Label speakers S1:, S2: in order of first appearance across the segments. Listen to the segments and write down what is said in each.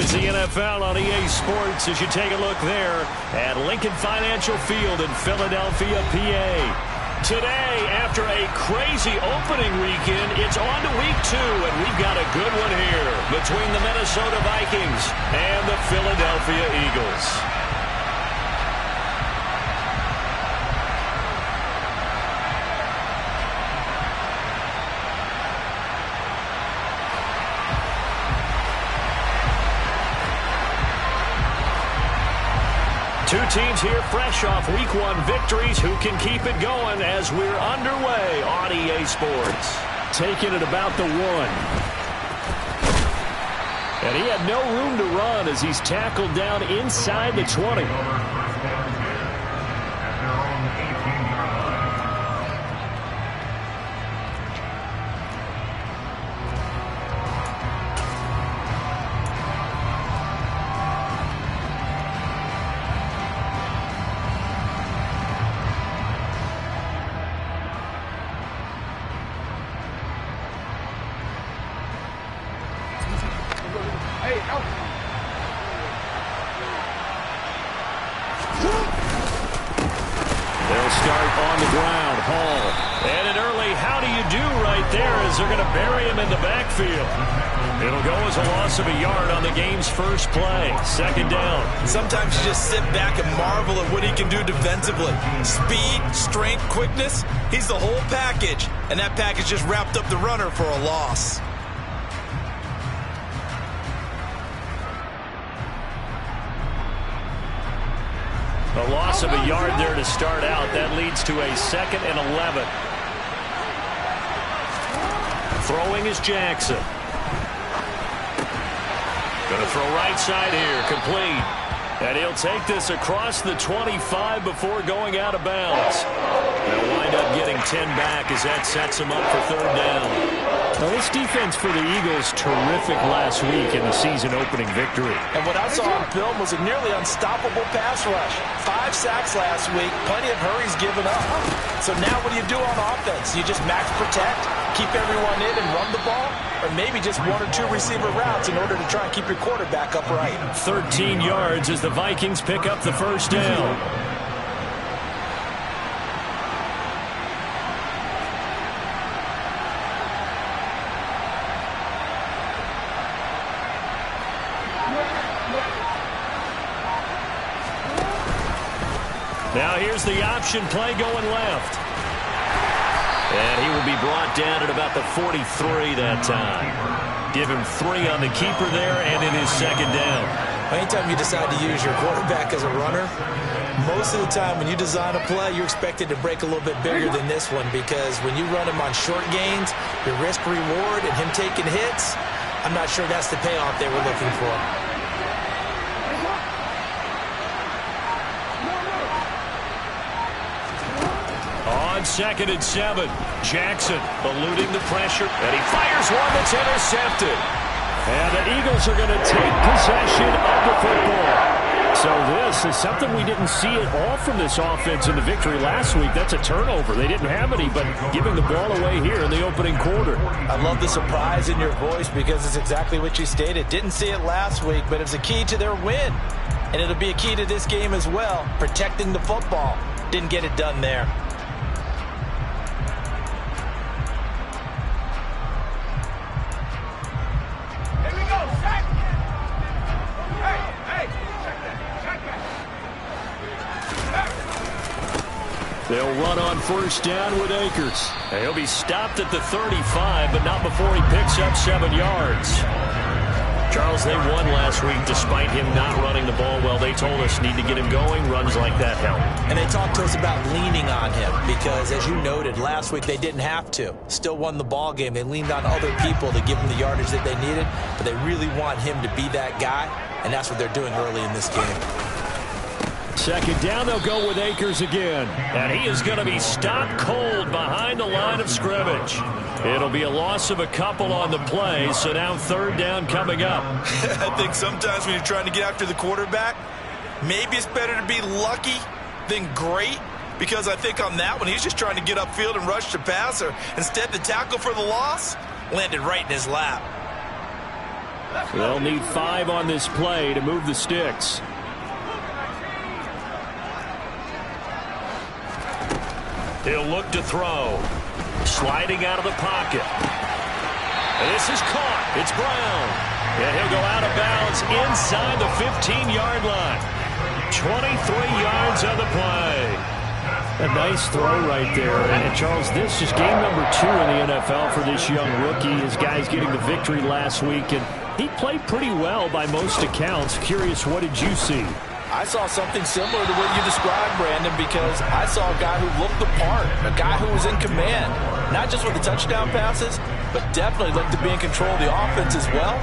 S1: It's the NFL on EA Sports as you take a look there at Lincoln Financial Field in Philadelphia, PA. Today, after a crazy opening weekend, it's on to week 2, and we've got a good one here between the Minnesota Vikings and the Philadelphia Eagles. Two teams here fresh off Week 1 victories. Who can keep it going as we're underway on EA Sports? Taking it about the 1. And he had no room to run as he's tackled down inside the 20. They'll start on the ground. Hall. And an early how do you do right there as they're going to bury him in the backfield. It'll go as a loss of a yard on the game's first play. Second down.
S2: Sometimes you just sit back and marvel at what he can do defensively. Speed, strength, quickness. He's the whole package. And that package just wrapped up the runner for a loss.
S1: A loss of a yard there to start out. That leads to a 2nd and 11. Throwing is Jackson. Going to throw right side here. Complete. And he'll take this across the 25 before going out of bounds. They'll wind up getting 10 back as that sets him up for 3rd down. Now, this defense for the Eagles, terrific last week in the season-opening victory.
S2: And what I saw on film was a nearly unstoppable pass rush. 5 sacks last week, plenty of hurries given up. So now what do you do on offense? You just max protect, keep everyone in and run the ball, or maybe just 1 or 2 receiver routes in order to try and keep your quarterback upright.
S1: 13 yards as the Vikings pick up the 1st down. Now here's the option play going left. And he will be brought down at about the 43 that time. Give him 3 on the keeper there, and it is 2nd down.
S2: Anytime you decide to use your quarterback as a runner, most of the time when you design a play, you're expected to break a little bit bigger than this one, because when you run him on short gains, your risk-reward and him taking hits, I'm not sure that's the payoff they were looking for.
S1: On 2nd and 7, Jackson eluding the pressure, and he fires one that's intercepted. And the Eagles are going to take possession of the football. So this is something we didn't see at all from this offense in the victory last week. That's a turnover. They didn't have any, but giving the ball away here in the opening quarter.
S2: I love the surprise in your voice because it's exactly what you stated. Didn't see it last week, but it's a key to their win. And it'll be a key to this game as well, protecting the football. Didn't get it done there.
S1: They'll run on 1st down with Akers. And he'll be stopped at the 35, but not before he picks up 7 yards. Charles, they won last week despite him not running the ball well. They told us need to get him going. Runs like that help.
S2: And they talked to us about leaning on him because, as you noted, last week they didn't have to. Still won the ball game. They leaned on other people to give them the yardage that they needed, but they really want him to be that guy, and that's what they're doing early in this game.
S1: 2nd down, they'll go with Akers again. And he is going to be stopped cold behind the line of scrimmage. It'll be a loss of a couple on the play, so now 3rd down coming up.
S2: I think sometimes when you're trying to get after the quarterback, maybe it's better to be lucky than great, because I think on that one, he's just trying to get upfield and rush the passer. Instead, the tackle for the loss landed right in his lap.
S1: They'll need 5 on this play to move the sticks. He'll look to throw. Sliding out of the pocket. This is caught. It's Brown. And he'll go out of bounds inside the 15-yard line. 23 yards on the play. A nice throw right there. And Charles, this is game number 2 in the NFL for this young rookie. His guys getting the victory last week, and he played pretty well by most accounts. Curious, what did you see?
S2: I saw something similar to what you described, Brandon, because I saw a guy who looked the part, a guy who was in command, not just with the touchdown passes, but definitely looked to be in control of the offense as well.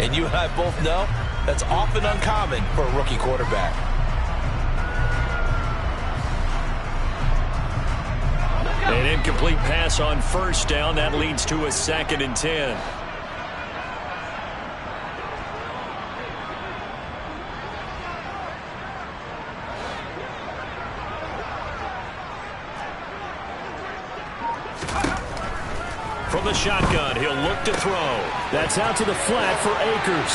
S2: And you and I both know that's often uncommon for a rookie quarterback.
S1: An incomplete pass on first down. That leads to a 2nd and 10. From the shotgun, he'll look to throw. That's out to the flat for Akers.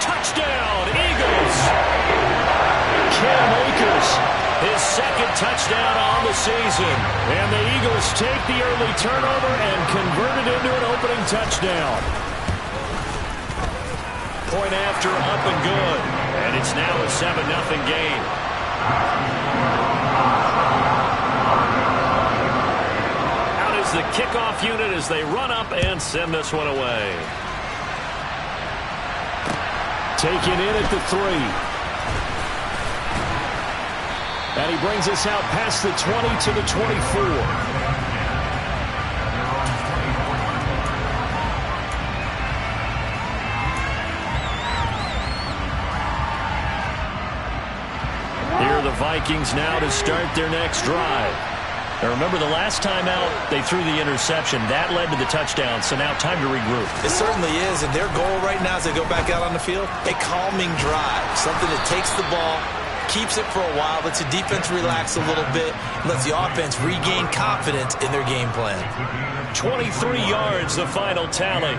S1: Touchdown, Eagles! Cam Akers, his 2nd touchdown on the season. And the Eagles take the early turnover and convert it into an opening touchdown. Point after, up and good. And it's now a 7-0 game. The kickoff unit as they run up and send this one away. Taken in at the 3. And he brings us out past the 20 to the 24. Here are the Vikings now to start their next drive. Now remember, the last time out, they threw the interception. That led to the touchdown, so now time to regroup.
S2: It certainly is, and their goal right now as they go back out on the field, a calming drive, something that takes the ball, keeps it for a while, lets the defense relax a little bit, lets the offense regain confidence in their game plan.
S1: 23 yards, the final tally.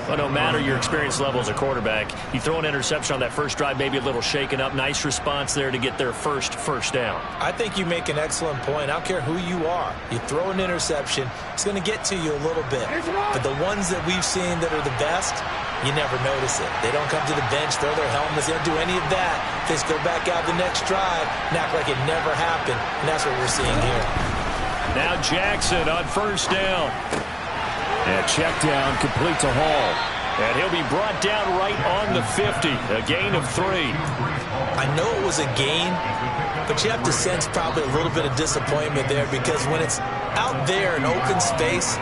S1: Well, no matter your experience level as a quarterback, you throw an interception on that first drive, maybe a little shaken up. Nice response there to get their first down.
S2: I think you make an excellent point. I don't care who you are. You throw an interception, it's going to get to you a little bit. But the ones that we've seen that are the best, you never notice it. They don't come to the bench, throw their helmets. They don't do any of that. They just go back out the next drive and act like it never happened. And that's what we're seeing here.
S1: Now Jackson on first down. And check down, complete to Hall. And he'll be brought down right on the 50. A gain of 3.
S2: I know it was a gain, but you have to sense probably a little bit of disappointment there because when it's out there in open space,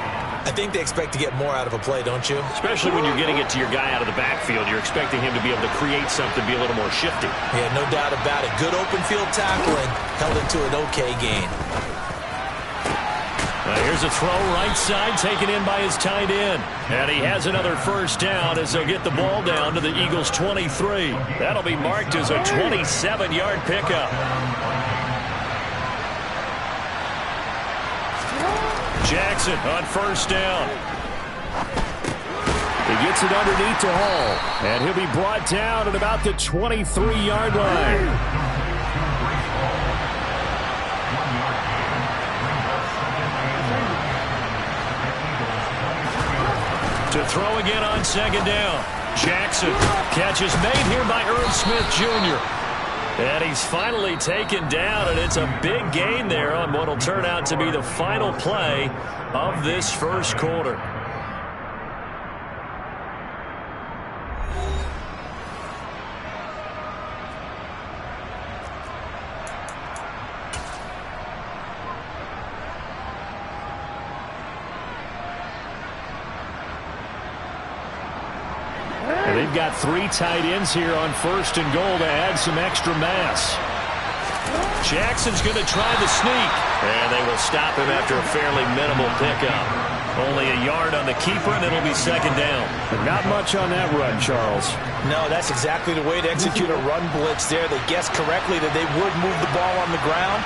S2: I think they expect to get more out of a play, don't you?
S1: Especially when you're getting it to your guy out of the backfield. You're expecting him to be able to create something, be a little more shifty.
S2: Yeah, no doubt about it. Good open field tackling, held it to an okay gain.
S1: Here's a throw right side taken in by his tight end. And he has another first down as they'll get the ball down to the Eagles' 23. That'll be marked as a 27-yard pickup. Jackson on first down. He gets it underneath to Hall. And he'll be brought down at about the 23-yard line. To throw again on second down. Jackson. Catch is made here by Irv Smith Jr. And he's finally taken down, and it's a big gain there on what will turn out to be the final play of this first quarter. They've got 3 tight ends here on first and goal to add some extra mass. Jackson's going to try the sneak. And they will stop him after a fairly minimal pickup. Only a yard on the keeper, and it'll be second down. Not much on that run, Charles.
S2: No, that's exactly the way to execute a run blitz there. They guessed correctly that they would move the ball on the ground,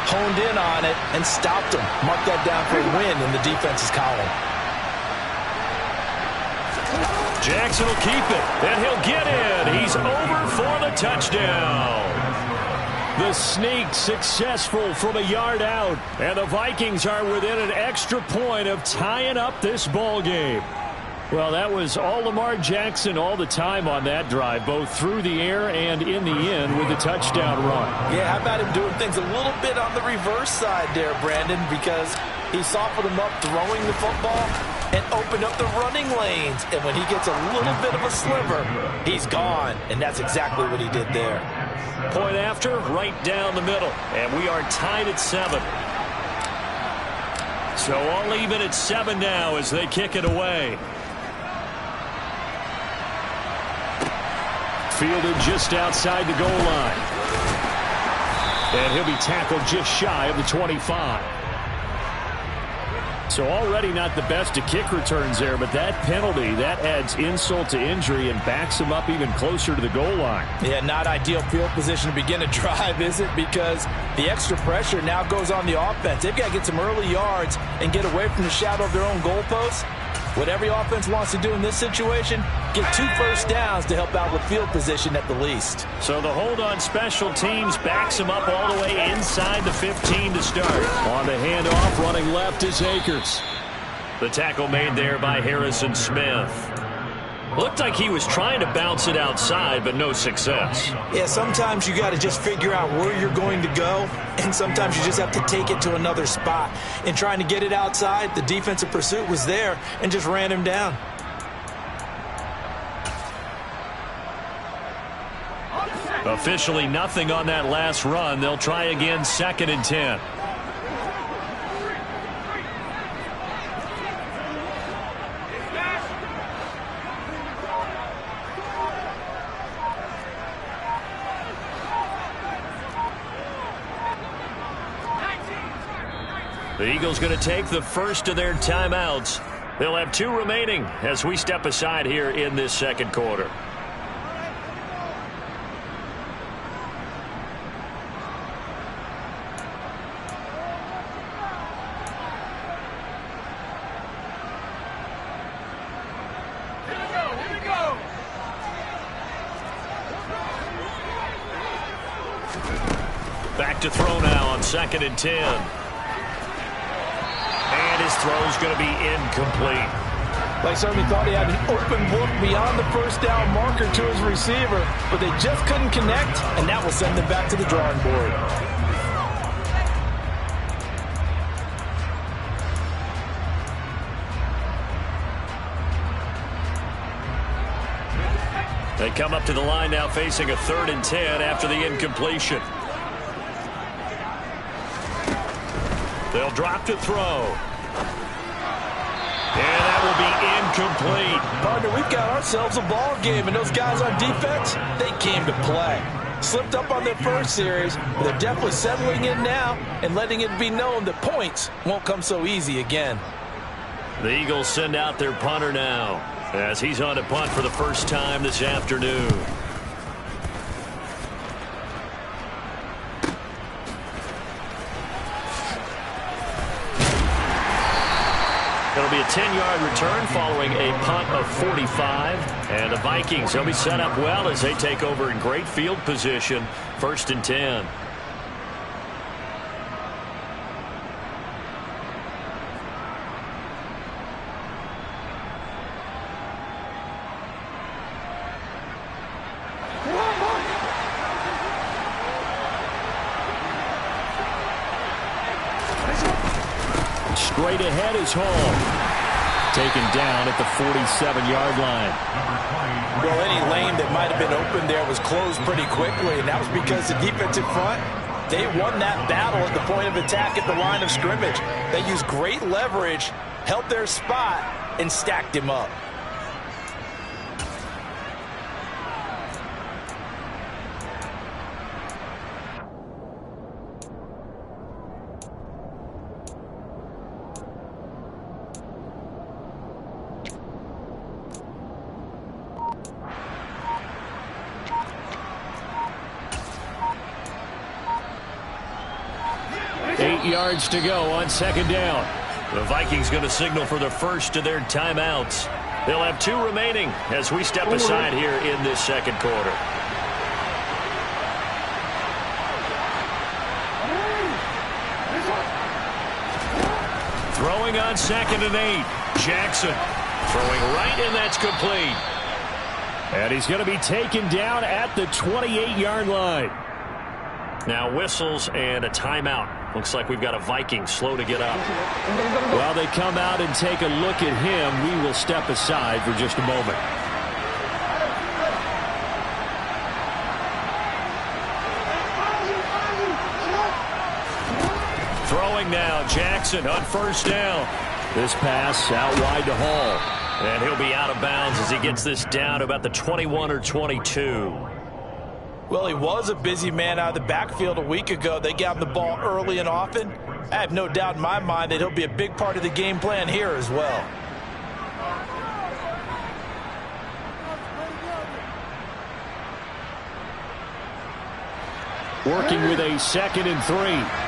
S2: honed in on it, and stopped them. Mark that down for a win in the defense's column.
S1: Jackson will keep it, and he'll get in. He's over for the touchdown. The sneak successful from a yard out, and the Vikings are within an extra point of tying up this ball game. Well, that was all Lamar Jackson all the time on that drive, both through the air and in the end with the touchdown run.
S2: Yeah, how about him doing things a little bit on the reverse side there, Brandon, because he softened him up throwing the football and opened up the running lanes. And when he gets a little bit of a sliver, he's gone. And that's exactly what he did there.
S1: Point after, right down the middle. And we are tied at 7. So all even at 7 now as they kick it away. Fielded just outside the goal line. And he'll be tackled just shy of the 25. So already not the best of kick returns there, but that penalty, that adds insult to injury and backs him up even closer to the goal line.
S2: Yeah, not ideal field position to begin a drive, is it? Because the extra pressure now goes on the offense. They've got to get some early yards and get away from the shadow of their own goalposts. What every offense wants to do in this situation, get 2 first downs to help out with field position at the least.
S1: So the hold on special teams backs him up all the way inside the 15 to start. On the handoff, running left is Akers. The tackle made there by Harrison Smith. Looked like he was trying to bounce it outside, but no success.
S2: Yeah, sometimes you got to just figure out where you're going to go, and sometimes you just have to take it to another spot. In trying to get it outside, the defensive pursuit was there and just ran him down.
S1: Officially nothing on that last run. They'll try again, 2nd and 10. The Eagles going to take the first of their timeouts. They'll have 2 remaining as we step aside here in this second quarter.
S3: Here we go.
S1: Back to throw now on 2nd and 10. And his throw's going to be incomplete.
S2: Like certainly thought he had an open book beyond the first down marker to his receiver, but they just couldn't connect, and that will send them back to the drawing board.
S1: They come up to the line now facing a 3rd and 10 after the incompletion. They'll drop to throw. And that will be incomplete.
S2: Partner, we've got ourselves a ball game, and those guys on defense, they came to play. Slipped up on their first series, but they're definitely settling in now and letting it be known that points won't come so easy again.
S1: The Eagles send out their punter now as he's on to punt for the first time this afternoon. It'll be a 10-yard return following a punt of 45. And the Vikings, they'll be set up well as they take over in great field position. 1st and 10. Straight ahead is Hall. Taken down at the 47-yard line.
S2: Well, any lane that might have been open there was closed pretty quickly, and that was because the defensive front, they won that battle at the point of attack at the line of scrimmage. They used great leverage, held their spot, and stacked him up.
S1: Yards to go on 2nd down. The Vikings going to signal for the first of their timeouts. They'll have 2 remaining as we step aside here in this second quarter. Throwing on 2nd and 8. Jackson throwing right, and that's complete. And he's going to be taken down at the 28-yard line. Now whistles and a timeout. Looks like we've got a Viking slow to get up.
S3: While they come out and take a look at him, we will step aside for just a moment.
S1: Throwing now, Jackson on 1st down.
S3: This pass out wide to Hall.
S1: And he'll be out of bounds as he gets this down to about the 21 or 22.
S2: Well, he was a busy man out of the backfield a week ago. They got him the ball early and often. I have no doubt in my mind that he'll be a big part of the game plan here as well.
S3: Working with a 2nd and 3.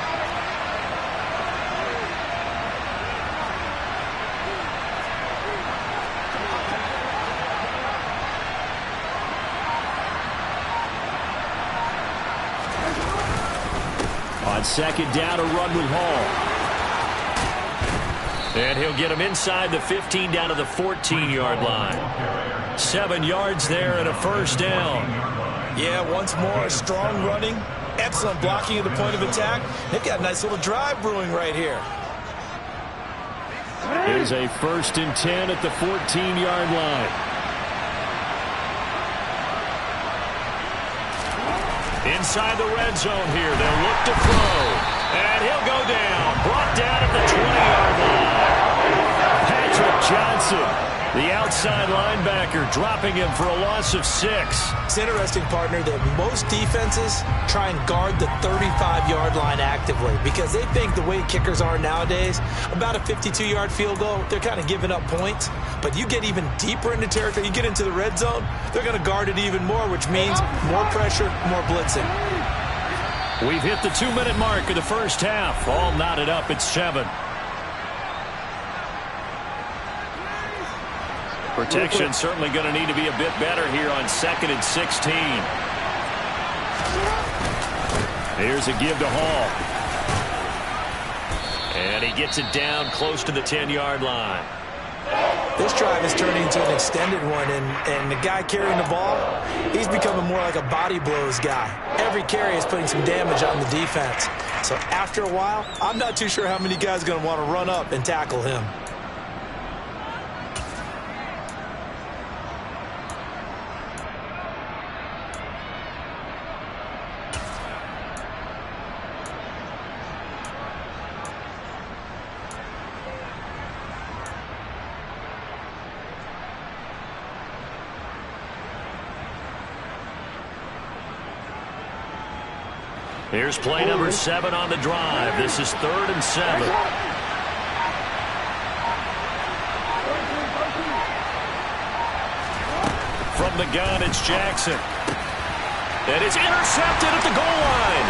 S3: On 2nd down, a run with Hall.
S1: And he'll get him inside the 15 down to the 14-yard line. 7 yards there and a 1st down.
S2: Yeah, once more, strong running, excellent blocking at the point of attack. They've got a nice little drive brewing right here.
S3: It is a 1st and 10 at the 14-yard line.
S1: Inside the red zone here, they'll look to throw. And he'll go down, brought down at the 20-yard line. Patrick Johnson, the outside linebacker, dropping him for a loss of 6.
S2: It's interesting, partner, that most defenses try and guard the 35-yard line actively because they think the way kickers are nowadays, about a 52-yard field goal, they're kind of giving up points. But you get even deeper into territory, you get into the red zone, they're going to guard it even more, which means more pressure, more blitzing.
S1: We've hit the 2-minute mark of the first half. All knotted up at 7. Protection certainly going to need to be a bit better here on 2nd and 16. Here's a give to Hall. And he gets it down close to the 10-yard line.
S2: This drive is turning into an extended one, and the guy carrying the ball, he's becoming more like a body blows guy. Every carry is putting some damage on the defense. So after a while, I'm not too sure how many guys are going to want to run up and tackle him.
S1: Here's play number 7 on the drive. This is 3rd and 7. From the gun, it's Jackson. And it's intercepted at the goal line.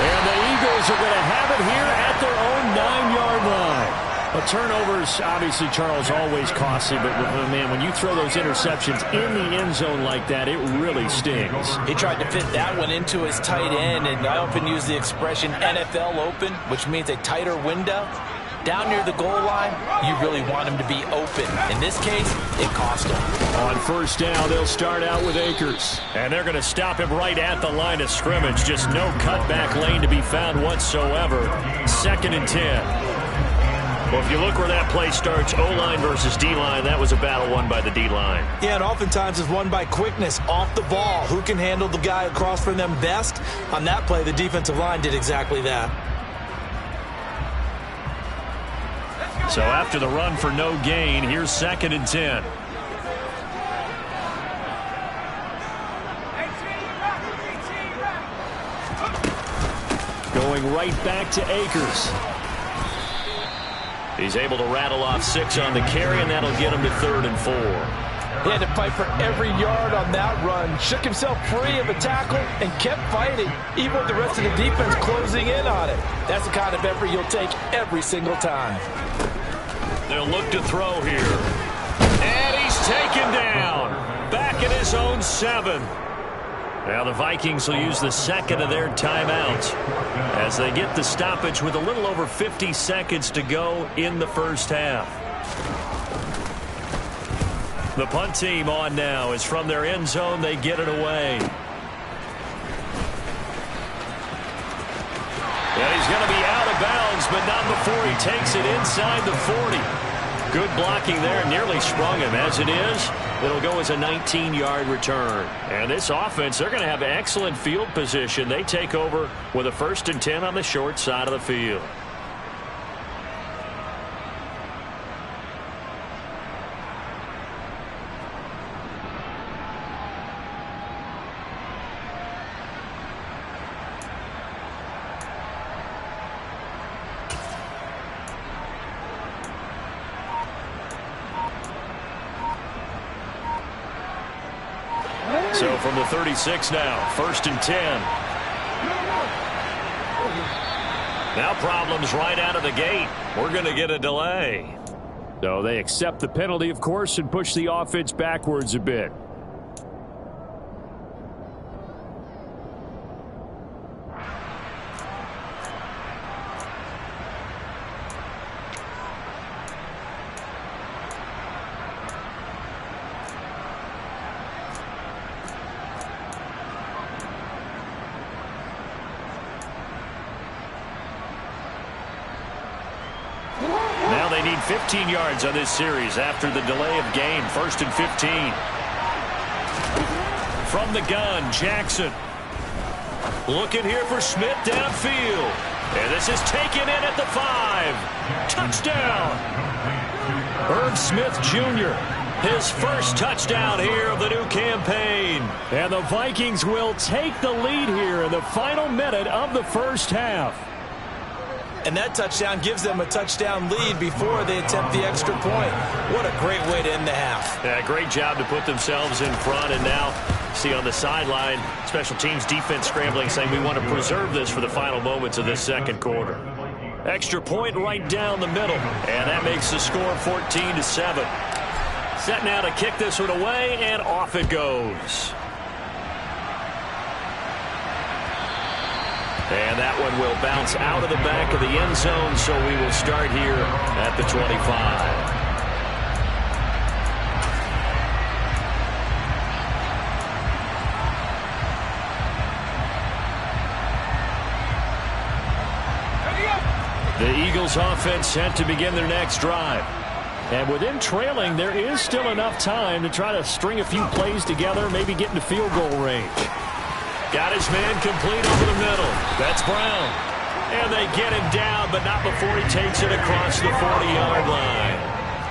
S3: And the Eagles are going to have it here at their own 9-yard line. Well, turnovers, obviously, Charles, always costly, but, man, when you throw those interceptions in the end zone like that, it really stings.
S2: He tried to fit that one into his tight end, and I often use the expression NFL open, which means a tighter window. Down near the goal line, you really want him to be open. In this case, it cost him.
S3: On 1st down, they'll start out with Akers.
S1: And they're going to stop him right at the line of scrimmage. Just no cutback lane to be found whatsoever. 2nd and 10. Well, if you look where that play starts, O-line versus D-line, that was a battle won by the D-line.
S2: Yeah, and oftentimes it's won by quickness, off the ball. Who can handle the guy across from them best? On that play, the defensive line did exactly that.
S1: So after the run for no gain, here's 2nd and 10.
S3: Going right back to Akers.
S1: He's able to rattle off 6 on the carry, and that'll get him to 3rd and 4.
S2: He had to fight for every yard on that run. Shook himself free of a tackle and kept fighting, even with the rest of the defense closing in on it. That's the kind of effort you'll take every single time.
S1: They'll look to throw here.
S3: taken down. Back in his own 7. Now the Vikings will use the second of their timeouts as they get the stoppage with a little over 50 seconds to go in the first half. The punt team on now is from their end zone. They get it away. And he's going to be out of bounds, but not before he takes it inside the 40. Good blocking there, nearly sprung him. As it is, it'll go as a 19-yard return. And this offense, they're going to have excellent field position. They take over with a 1st and 10 on the short side of the field. So from the 36 now, 1st and 10. Now problems right out of the gate. We're going to get a delay. So they accept the penalty, of course, and push the offense backwards a bit. They need 15 yards on this series after the delay of game. 1st and 15. From the gun, Jackson. Looking here for Smith downfield. And this is taken in at the 5. Touchdown. Herb Smith Jr. His first touchdown here of the new campaign. And the Vikings will take the lead here in the final minute of the first half.
S2: And that touchdown gives them a touchdown lead before they attempt the extra point. What a great way to end the half.
S3: Yeah, great job to put themselves in front. And now, see on the sideline, special teams defense scrambling, saying we want to preserve this for the final moments of this second quarter. Extra point right down the middle. And that makes the score 14-7. Set now to kick this one away, and off it goes. And that one will bounce out of the back of the end zone, so we will start here at the 25. The Eagles offense set to begin their next drive. And within trailing, there is still enough time to try to string a few plays together, maybe get into field goal range. Got his man complete over the middle. That's Brown. And they get him down, but not before he takes it across the 40-yard line.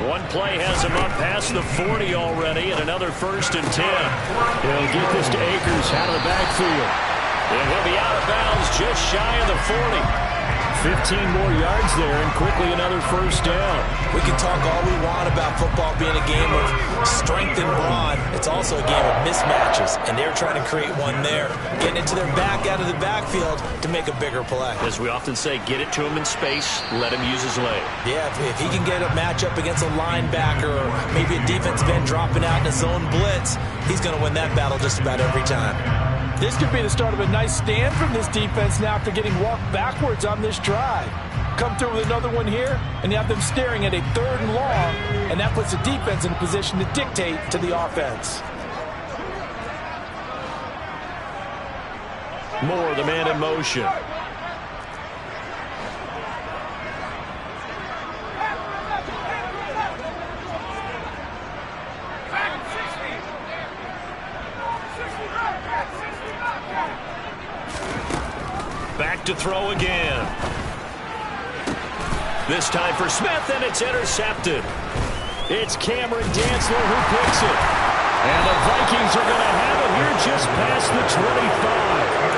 S3: One play has him up past the 40 already, and another 1st and 10. He'll get this to Akers out of the backfield. And he'll be out of bounds just shy of the 40. 15 more yards there, and quickly another 1st down.
S2: We can talk all we want about football being a game of strength and brawn. It's also a game of mismatches, and they're trying to create one there. Getting it to their back out of the backfield to make a bigger play.
S3: As we often say, get it to him in space, let him use his leg.
S2: Yeah, if he can get a matchup against a linebacker or maybe a defensive end dropping out in a zone blitz, he's going to win that battle just about every time.
S4: This could be the start of a nice stand from this defense now after getting walked backwards on this drive. Come through with another one here, and you have them staring at a 3rd and long, and that puts the defense in a position to dictate to the offense.
S3: Moore, the man in motion. Back to throw again. This time for Smith, and it's intercepted. It's Cameron Dantzler who picks it. And the Vikings are going to have it here just past the 25.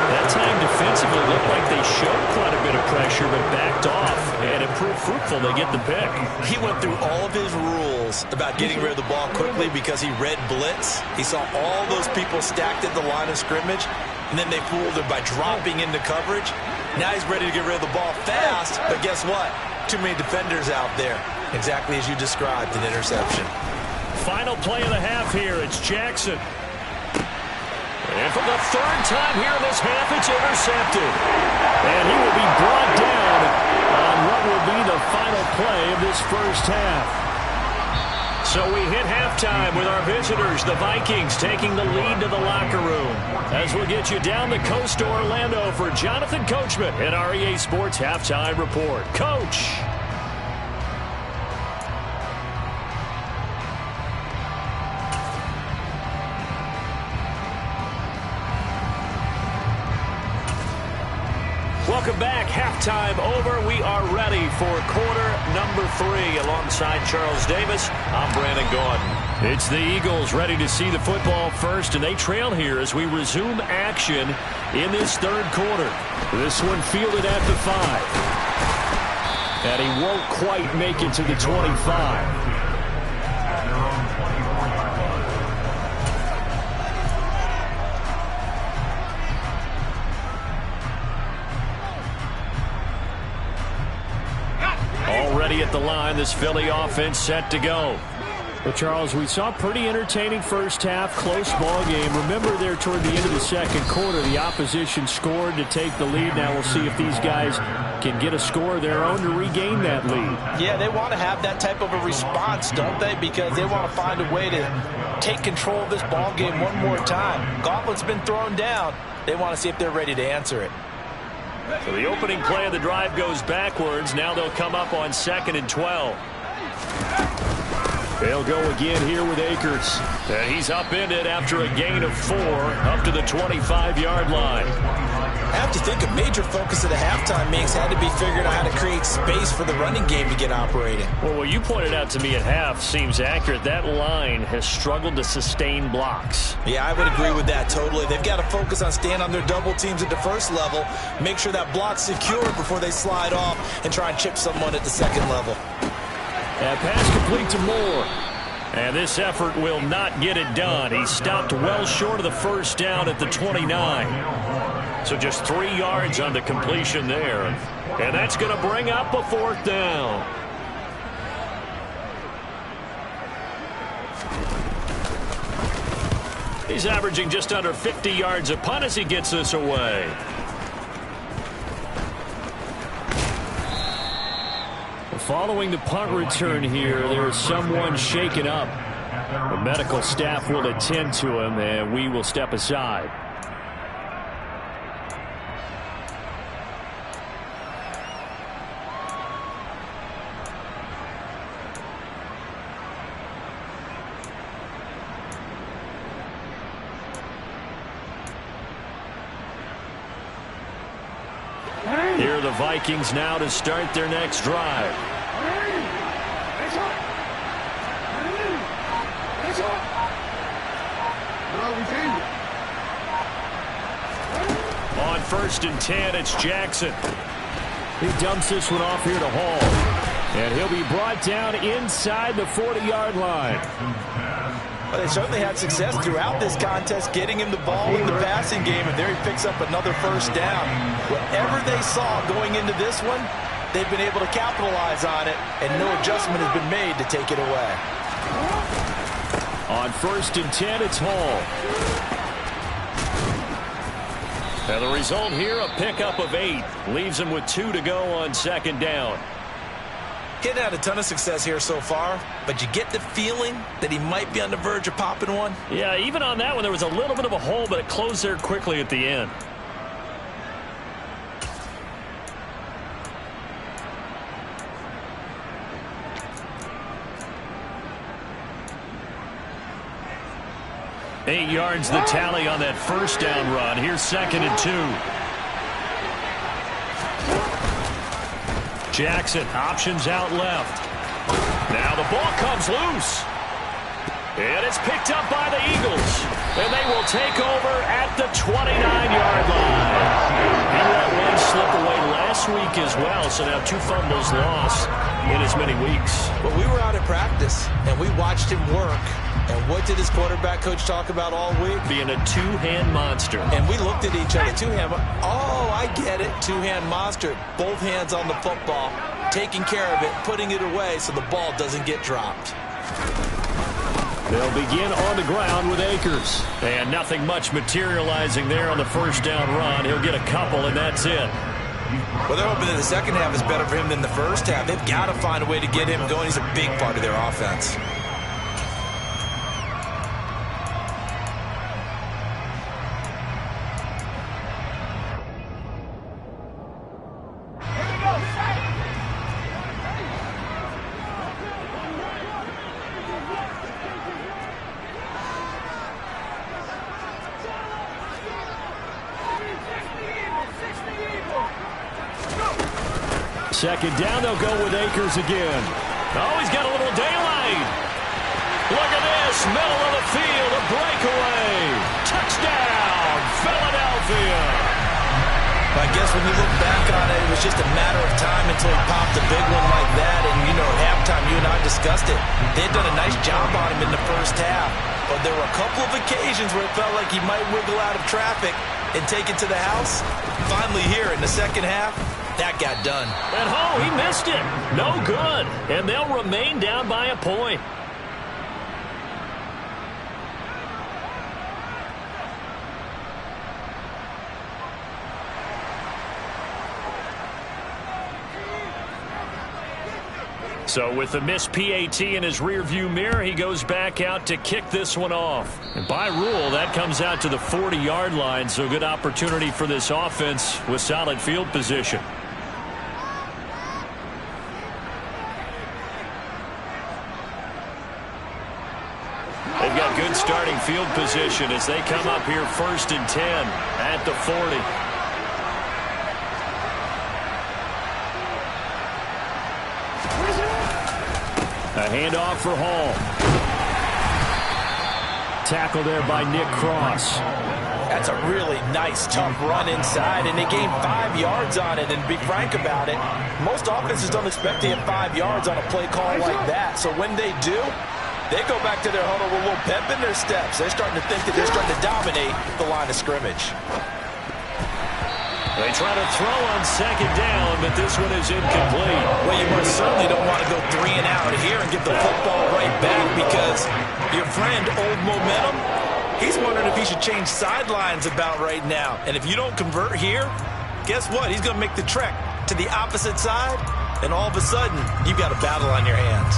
S3: That time defensively looked like they showed quite a bit of pressure, but backed off. And it proved fruitful. They get the pick.
S2: He went through all of his rules about getting rid of the ball quickly because he read blitz. He saw all those people stacked at the line of scrimmage. And then they fooled him by dropping into coverage. Now he's ready to get rid of the ball fast, but guess what? Too many defenders out there. Exactly as you described, an interception.
S3: Final play of the half here. It's Jackson. And for the third time here in this half, it's intercepted. And he will be brought down on what will be the final play of this first half. So we hit halftime with our visitors, the Vikings, taking the lead to the locker room. As we'll get you down the coast to Orlando for Jonathan Coachman at our EA Sports Halftime Report. Coach. Welcome back. Halftime over. We are ready for quarter number 3. Alongside Charles Davis, I'm Brandon Gaudin. It's the Eagles ready to see the football first, and they trail here as we resume action in this third quarter. This one fielded at the 5. And he won't quite make it to the 25. Already at the line, this Philly offense set to go. Well, Charles, we saw a pretty entertaining first half, close ball game. Remember there toward the end of the second quarter, the opposition scored to take the lead. Now we'll see if these guys can get a score of their own to regain that lead.
S2: Yeah, they want to have that type of a response, don't they? Because they want to find a way to take control of this ball game one more time. Gauntlet's been thrown down. They want to see if they're ready to answer it.
S3: So the opening play of the drive goes backwards. Now they'll come up on 2nd and 12. They'll go again here with Akers. And he's upended after a gain of 4 up to the 25-yard line.
S2: I have to think a major focus of the halftime mix had to be figuring out how to create space for the running game to get operating.
S3: Well, what you pointed out to me at half seems accurate. That line has struggled to sustain blocks.
S2: Yeah, I would agree with that totally. They've got to focus on staying on their double teams at the first level, make sure that block's secure before they slide off and try and chip someone at the second level.
S3: And pass complete to Moore. And this effort will not get it done. He stopped well short of the first down at the 29. So just 3 yards on the completion there. And that's going to bring up a 4th down. He's averaging just under 50 yards a punt as he gets this away. Following the punt return here, there's someone shaken up. The medical staff will attend to him, and we will step aside. Here are the Vikings now to start their next drive. On 1st and 10, it's Jackson. He dumps this one off here to Hall. And he'll be brought down inside the 40-yard line.
S2: Well, they certainly had success throughout this contest, getting him the ball in the passing game, and there he picks up another first down. Whatever they saw going into this one, they've been able to capitalize on it, and no adjustment has been made to take it away.
S3: On 1st and 10, it's Hall. And the result here, a pickup of 8. Leaves him with 2 to go on 2nd down.
S2: Getting had a ton of success here so far, but you get the feeling that he might be on the verge of popping one.
S3: Yeah, even on that one, there was a little bit of a hole, but it closed there quickly at the end. Eight yards the tally on that first down run. Here's 2nd and 2. Jackson options out left. Now the ball comes loose. And it's picked up by the Eagles. And they will take over at the 29-yard line. He let one slip away last week as well, so now 2 fumbles lost in as many weeks.
S2: Well, we were out at practice, and we watched him work. And what did his quarterback coach talk about all week?
S3: Being a two-hand monster.
S2: And we looked at each other. Two-hand. Oh, I get it. Two-hand monster. Both hands on the football, taking care of it, putting it away so the ball doesn't get dropped.
S3: They'll begin on the ground with Akers. And nothing much materializing there on the first down run. He'll get a couple, and that's it.
S2: Well, they're hoping that the second half is better for him than the first half. They've got to find a way to get him going. He's a big part of their offense.
S3: Second down, they'll go with Akers again. Oh, he's got a little daylight. Look at this, middle of the field, a breakaway. Touchdown, Philadelphia.
S2: I guess when you look back on it, it was just a matter of time until he popped a big one like that. And, you know, at halftime, you and I discussed it. They had done a nice job on him in the first half. But there were a couple of occasions where it felt like he might wiggle out of traffic and take it to the house. Finally here in the second half, that got done.
S3: And he missed it. No good. And they'll remain down by a point. So with the missed PAT in his rearview mirror, he goes back out to kick this one off. And by rule, that comes out to the 40-yard line, so good opportunity for this offense with solid field position. They've got good starting field position as they come up here 1st and 10 at the 40. A handoff for Hall. Tackle there by Nick Cross.
S2: That's a really nice, tough run inside, and they gained 5 yards on it. And to be frank about it, most offenses don't expect to get 5 yards on a play call like that. So when they do, they go back to their huddle with a little pep in their steps. They're starting to think that they're starting to dominate the line of scrimmage.
S3: They try to throw on second down, but this one is incomplete.
S2: Well, you most certainly don't want to go 3 and out here and get the football right back because your friend, Old Momentum, he's wondering if he should change sidelines about right now. And if you don't convert here, guess what? He's going to make the trek to the opposite side, and all of a sudden, you've got a battle on your hands.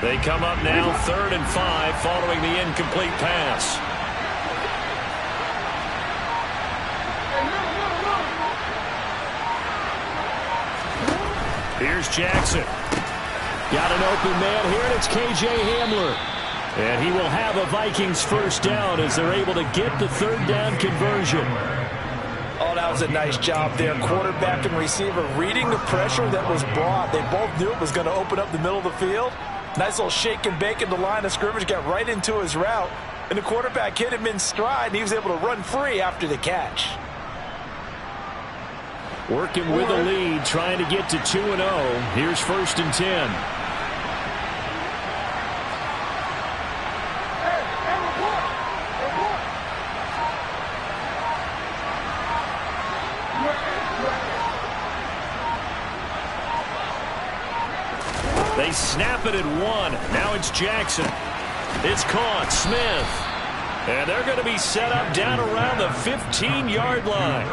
S3: They come up now 3rd and 5 following the incomplete pass. Here's Jackson. Got an open man here, and it's K.J. Hamler. And he will have a Vikings first down as they're able to get the 3rd down conversion.
S2: Oh, that was a nice job there. Quarterback and receiver reading the pressure that was brought. They both knew it was going to open up the middle of the field. Nice little shake and bake in the line of scrimmage, got right into his route. And the quarterback hit him in stride, and he was able to run free after the catch.
S3: Working with a lead, trying to get to 2-0. Here's 1st and 10. They snap it at 1. Now it's Jackson. It's caught. Smith. And they're going to be set up down around the 15-yard line.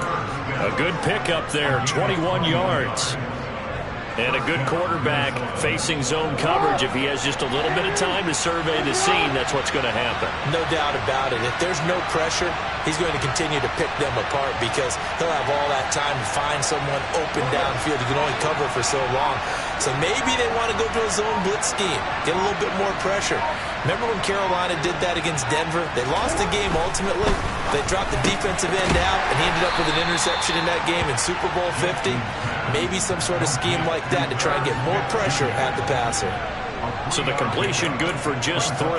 S3: A good pickup there, 21 yards. And a good quarterback facing zone coverage. If he has just a little bit of time to survey the scene, that's what's going to happen.
S2: No doubt about it. If there's no pressure, he's going to continue to pick them apart because he'll have all that time to find someone open downfield. He can only cover for so long. So maybe they want to go to a zone blitz scheme, get a little bit more pressure. Remember when Carolina did that against Denver? They lost the game ultimately. They dropped the defensive end out, and he ended up with an interception in that game in Super Bowl 50. Maybe some sort of scheme like that to try and get more pressure at the passer.
S3: So the completion good for just 3.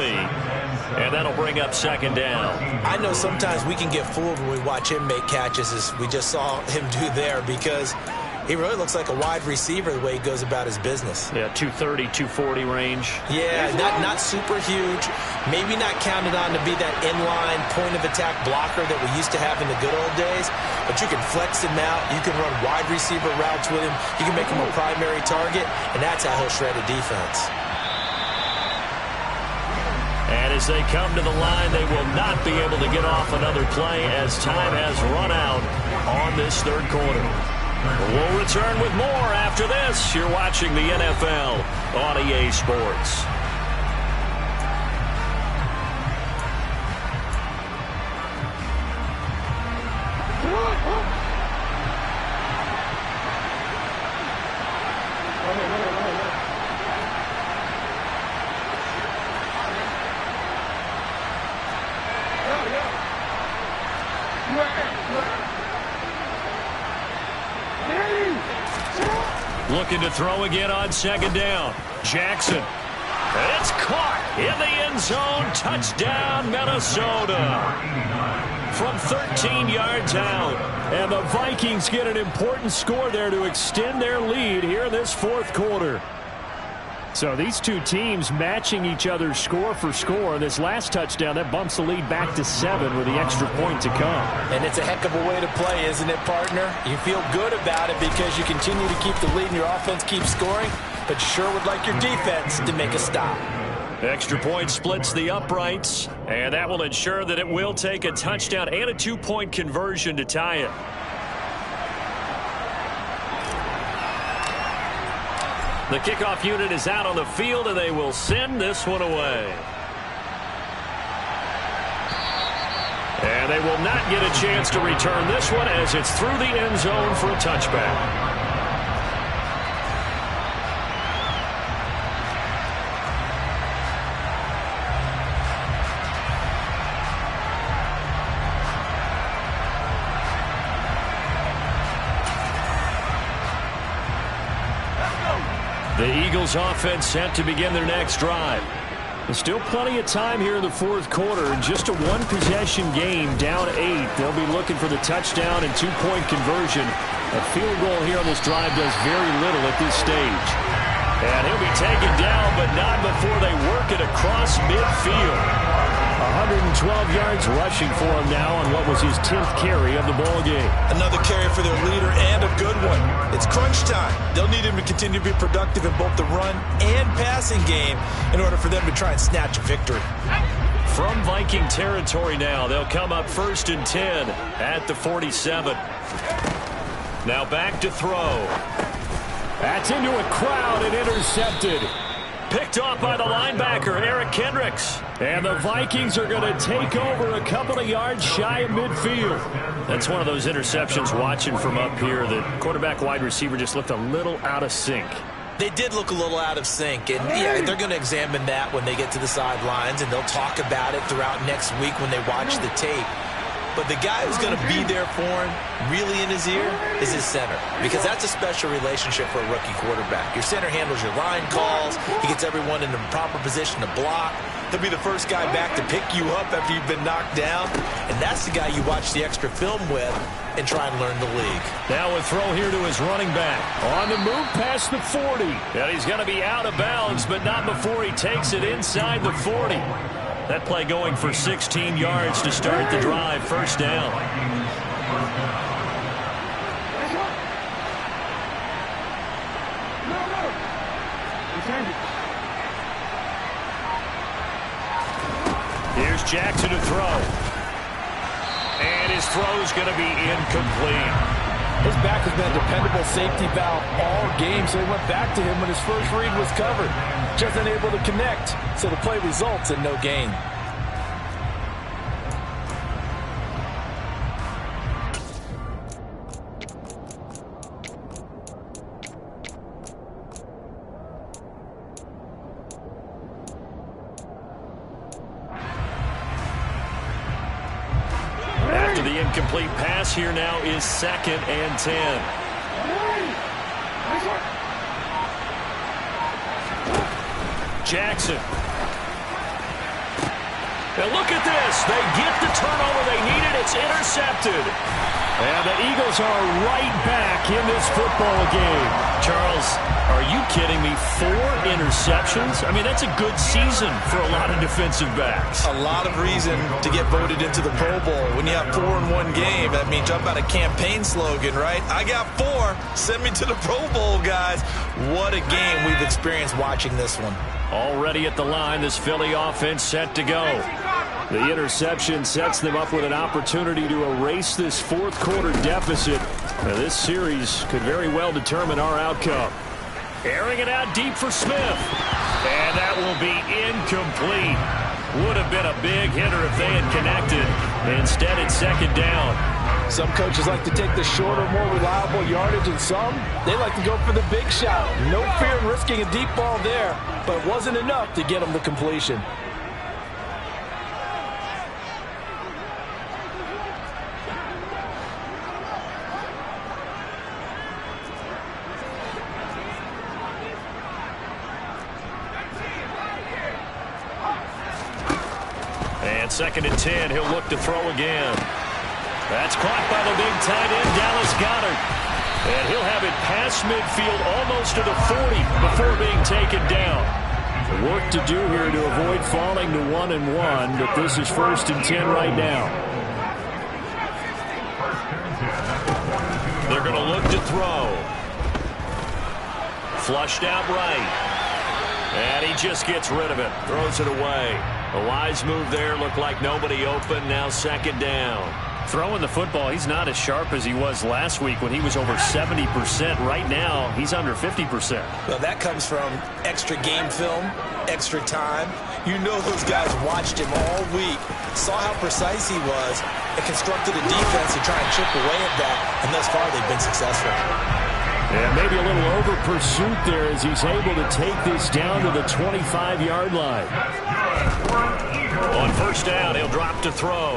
S3: And that'll bring up 2nd down.
S2: I know sometimes we can get fooled when we watch him make catches, as we just saw him do there, because He really looks like a wide receiver the way he goes about his business.
S3: Yeah, 230, 240 range.
S2: Yeah, not super huge. Maybe not counted on to be that inline point-of-attack blocker that we used to have in the good old days, but you can flex him out. You can run wide receiver routes with him. You can make him a primary target, and that's how he'll shred a defense.
S3: And as they come to the line, they will not be able to get off another play as time has run out on this third quarter. We'll return with more after this. You're watching the NFL on EA Sports. Looking to throw again on second down. Jackson. It's caught in the end zone. Touchdown, Minnesota. From 13 yards out. And the Vikings get an important score there to extend their lead here in this fourth quarter. So these two teams matching each other score for score. This last touchdown, that bumps the lead back to 7 with the extra point to come.
S2: And it's a heck of a way to play, isn't it, partner? You feel good about it because you continue to keep the lead and your offense keeps scoring, but you sure would like your defense to make a stop.
S3: Extra point splits the uprights, and that will ensure that it will take a touchdown and a 2-point conversion to tie it. The kickoff unit is out on the field, and they will send this one away. And they will not get a chance to return this one as it's through the end zone for a touchback. The Eagles offense set to begin their next drive. There's still plenty of time here in the fourth quarter. Just a one-possession game, down 8. They'll be looking for the touchdown and 2-point conversion. A field goal here on this drive does very little at this stage. And he'll be taken down, but not before they work it across midfield. 112 yards rushing for him now on what was his 10th carry of the ball game.
S2: Another carry for their leader and a good one. It's crunch time. They'll need him to continue to be productive in both the run and passing game in order for them to try and snatch a victory.
S3: From Viking territory now, they'll come up 1st and 10 at the 47. Now back to throw. That's into a crowd and intercepted. Picked off by the linebacker, Eric Kendricks. And the Vikings are going to take over a couple of yards shy of midfield. That's one of those interceptions watching from up here. The quarterback wide receiver just looked a little out of sync.
S2: They did look a little out of sync, and yeah, they're going to examine that when they get to the sidelines, and they'll talk about it throughout next week when they watch the tape. But the guy who's going to be there for him, really in his ear, is his center. Because that's a special relationship for a rookie quarterback. Your center handles your line calls. He gets everyone in the proper position to block. He'll be the first guy back to pick you up after you've been knocked down. And that's the guy you watch the extra film with and try and learn the league.
S3: Now a throw here to his running back. On the move past the 40. And he's going to be out of bounds, but not before he takes it inside the 40. That play going for 16 yards to start the drive. First down. Here's Jackson to throw. And his throw's going to be incomplete.
S4: His back has been a dependable safety valve all game, so he went back to him when his first read was covered. Just unable to connect, so the play results in no gain.
S3: After the incomplete pass, here now is 2nd and 10. Jackson.
S1: And look at this. They get the turnover they needed. It's intercepted. And the Eagles are right back in this football game. Charles, are you kidding me? 4 interceptions? I mean, that's a good season for a lot of defensive backs.
S2: A lot of reason to get voted into the Pro Bowl. When you have 4 in one game, that means talk about a campaign slogan, right? I got 4. Send me to the Pro Bowl, guys. What a game we've experienced watching this one.
S1: Already at the line, this Philly offense set to go. The interception sets them up with an opportunity to erase this fourth-quarter deficit. Now, this series could very well determine our outcome. Airing it out deep for Smith. And that will be incomplete. Would have been a big hitter if they had connected. Instead, it's second down.
S4: Some coaches like to take the shorter, more reliable yardage, and some, they like to go for the big shot. No fear in risking a deep ball there, but it wasn't enough to get them the completion.
S1: And second and 10, he'll look to throw again. That's caught by the big tight end, Dallas Goedert. And he'll have it past midfield almost to the 40 before being taken down. Work to do here to avoid falling to 1-1, but this is 1st and 10 right now. They're going to look to throw. Flushed out right. And he just gets rid of it. Throws it away. A wise move there. Looked like nobody open. Now second down. Throwing the football, he's not as sharp as he was last week when he was over 70%. Right now, he's under 50%.
S2: Well, that comes from extra game film, extra time. You know those guys watched him all week, saw how precise he was, and constructed a defense to try and chip away at that, and thus far they've been successful.
S1: Yeah, maybe a little over pursuit there as he's able to take this down to the 25-yard line. On first down, he'll drop to throw.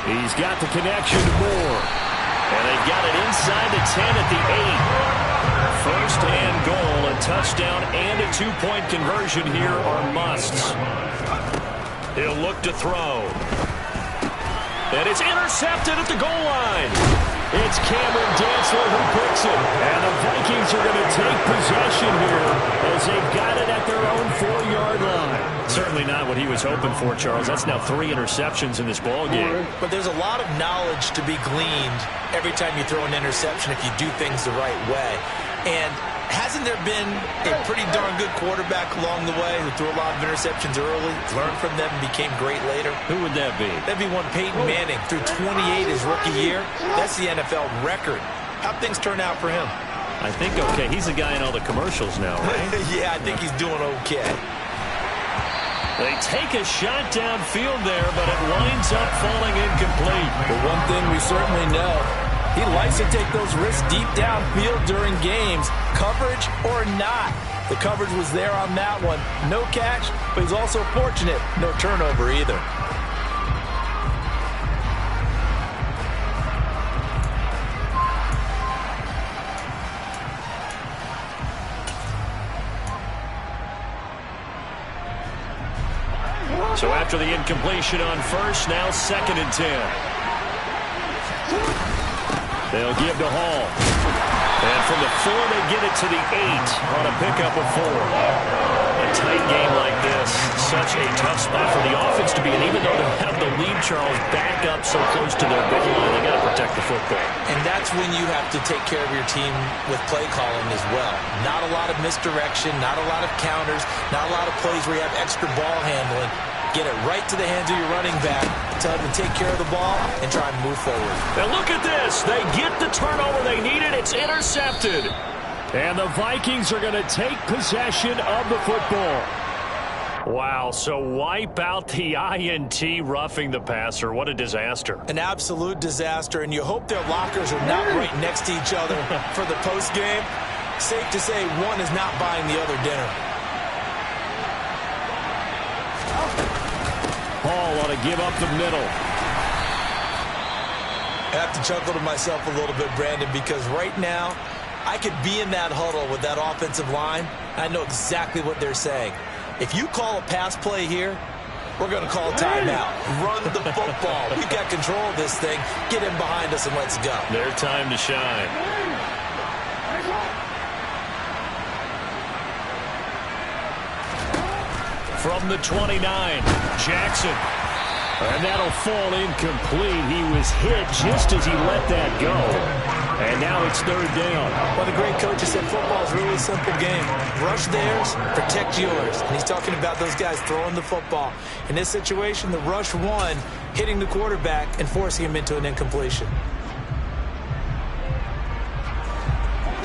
S1: He's got the connection to Moore. And they've got it inside the 10 at the 8. First and goal, a touchdown and a 2-point conversion here are musts. He'll look to throw. And it's intercepted at the goal line. It's Cameron Dantzler who picks it. And the Vikings are going to take possession here as they've got it at their own 4-yard line. Certainly not what he was hoping for, Charles. That's now 3 interceptions in this ball game.
S2: But there's a lot of knowledge to be gleaned every time you throw an interception if you do things the right way. And hasn't there been a pretty darn good quarterback along the way who threw a lot of interceptions early, learned from them, and became great later?
S1: Who would that be?
S2: That'd be one Peyton Manning. Threw 28 his rookie year. That's the NFL record. How'd things turn out for him?
S1: I think okay. He's the guy in all the commercials now, right?
S2: Yeah, I think he's doing okay.
S1: They take a shot downfield there, but it winds up falling incomplete.
S4: But one thing we certainly know, he likes to take those risks deep downfield during games, coverage or not. The coverage was there on that one. No catch, but he's also fortunate. No turnover either.
S1: So after the incompletion on first, now second and 10. They'll give to Hall. And from the 4, they get it to the 8 on a pickup of 4. A tight game like this, such a tough spot for the offense to be in. Even though they have the lead, Charles, back up so close to their goal line, they got to protect the football.
S2: And that's when you have to take care of your team with play calling as well. Not a lot of misdirection, not a lot of counters, not a lot of plays where you have extra ball handling. Get it right to the hands of your running back, tell them to take care of the ball, and try and move forward.
S1: Now look at this. They get the turnover they needed. It's intercepted. And the Vikings are going to take possession of the football. Wow, so wipe out the INT, roughing the passer. What a disaster.
S2: An absolute disaster, and you hope their lockers are not right next to each other for the postgame. Safe to say one is not buying the other dinner.
S1: Hall ought to give up the middle.
S2: I have to chuckle to myself a little bit, Brandon, because right now I could be in that huddle with that offensive line. I know exactly what they're saying. If you call a pass play here, We're going to call timeout. Run the football. We've got control of this thing. Get him behind us and let's go.
S3: Their time to shine. From the 29, Jackson. And that'll fall incomplete. He was hit just as he let that go. And now it's third down.
S2: Well, the great coach has said football is really a simple game. Rush theirs, protect yours. And he's talking about those guys throwing the football. In this situation, the rush one, hitting the quarterback and forcing him into an incompletion.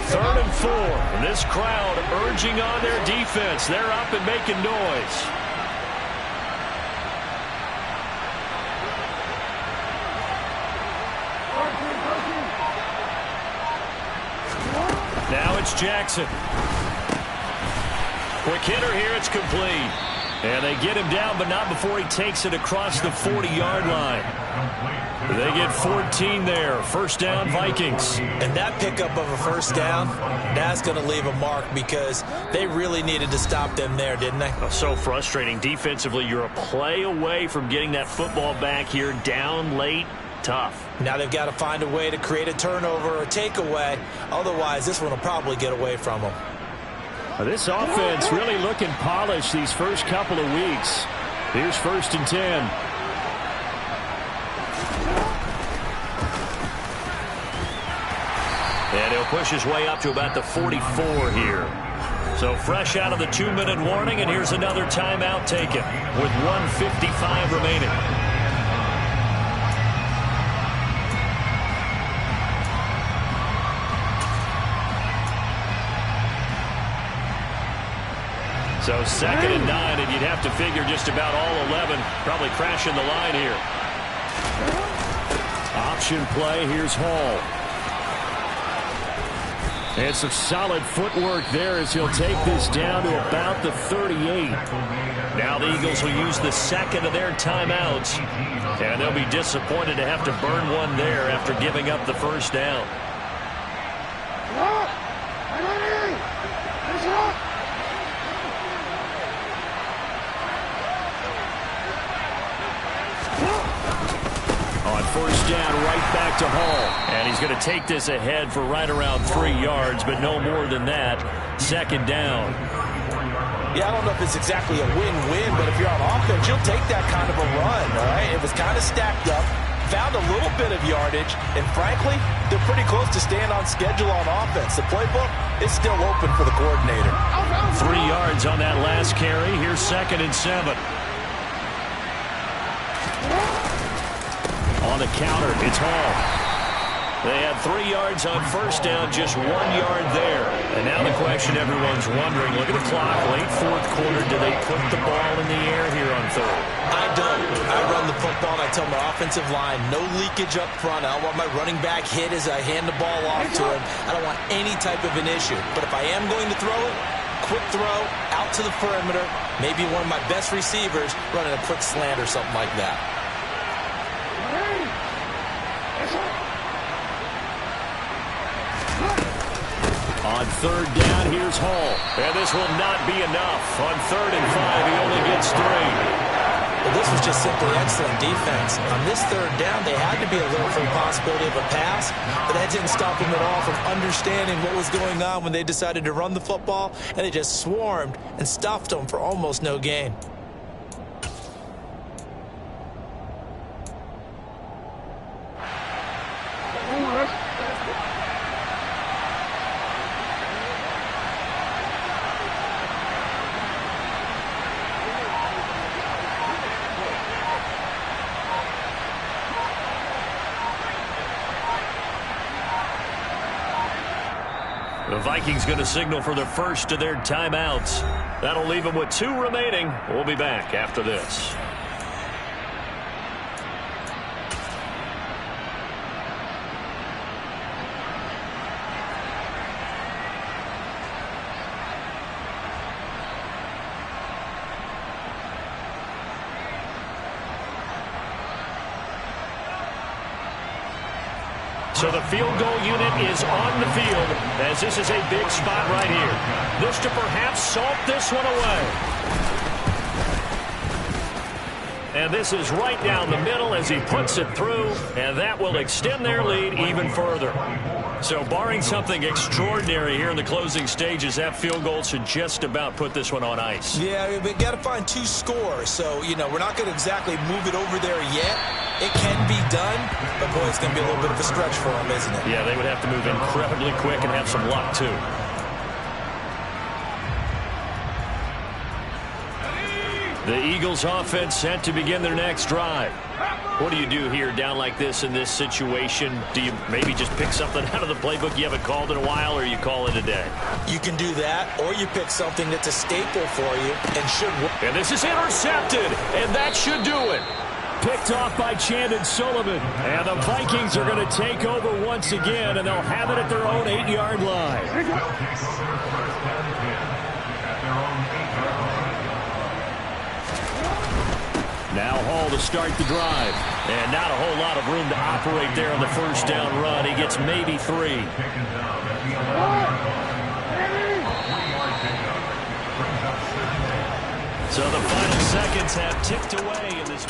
S3: 3rd and 4. And this crowd urging on their defense. They're up and making noise. Now it's Jackson. Quick hitter here. It's complete. And they get him down, but not before he takes it across the 40-yard line. They get 14 there. First down, Vikings.
S2: And that pickup of a first down, that's going to leave a mark because they really needed to stop them there, didn't they?
S3: So frustrating. Defensively, you're a play away from getting that football back here down late. Tough.
S2: Now they've got to find a way to create a turnover or takeaway. Otherwise, this one will probably get away from them.
S3: This offense really looking polished these first couple of weeks. Here's 1st and 10. And he'll push his way up to about the 44 here. So fresh out of the 2-minute warning, and here's another timeout taken with 1:55 remaining. So 2nd and 9, and you'd have to figure just about all 11 probably crashing the line here. Option play. Here's Hall. And some solid footwork there as he'll take this down to about the 38. Now the Eagles will use the 2nd of their timeouts. And they'll be disappointed to have to burn one there after giving up the first down. On first down, right back to Hall. And he's going to take this ahead for right around 3 yards, but no more than that. 2nd down.
S2: Yeah, I don't know if it's exactly a win-win, but if you're on offense, you'll take that kind of a run, all right? It was kind of stacked up, found a little bit of yardage, and frankly, they're pretty close to staying on schedule on offense. The playbook is still open for the coordinator.
S3: 3 yards on that last carry. Here's 2nd and 7. On the counter, it's Hall. They had 3 yards on first down, just 1 yard there. And now the question everyone's wondering, look at the clock, late 4th quarter, do they put the ball in the air here on 3rd?
S2: I don't. I run the football, and I tell my offensive line, no leakage up front. I don't want my running back hit as I hand the ball off to him. I don't want any type of an issue. But if I am going to throw it, quick throw, out to the perimeter, maybe one of my best receivers running a quick slant or something like that.
S3: On 3rd down, here's Hall. And this will not be enough. On 3rd and 5, he only gets 3.
S2: Well, this was just simply excellent defense. On this 3rd down, they had to be alert for the possibility of a pass, but that didn't stop them at all from understanding what was going on when they decided to run the football, and they just swarmed and stuffed them for almost no gain.
S3: The Vikings going to signal for the first of their timeouts. That'll leave them with 2 remaining. We'll be back after this. So the field goal unit is on the field as this is a big spot right here. This to perhaps salt this one away. And this is right down the middle as he puts it through, and that will extend their lead even further. So barring something extraordinary here in the closing stages, that field goal should just about put this one on ice.
S2: Yeah, we got to find 2 scores. So, you know, we're not going to exactly move it over there yet. It can be done, but, boy, it's going to be a little bit of a stretch for them, isn't it?
S3: Yeah, they would have to move incredibly quick and have some luck, too. The Eagles offense set to begin their next drive. What do you do here down like this in this situation? Do you maybe just pick something out of the playbook you haven't called in a while, or you call it a day?
S2: You can do that, or you pick something that's a staple for you and should work.
S3: And this is intercepted, and that should do it. Picked off by Chandon Sullivan. And the Vikings are going to take over once again, and they'll have it at their own 8-yard line. Now Hall to start the drive. And not a whole lot of room to operate there on the first down run. He gets maybe 3. So the final seconds have ticked away in this.